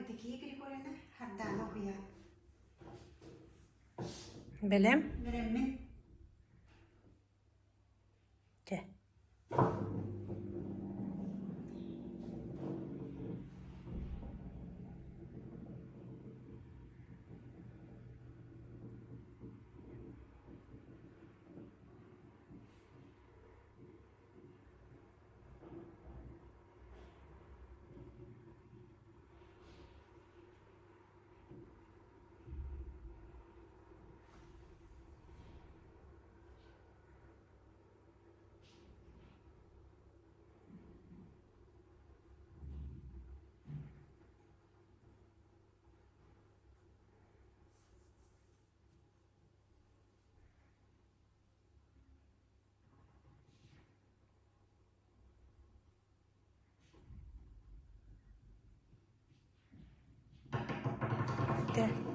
দেখি এগুলি করে না হাত দানো হইয়া Belem? Veremmin. De. De.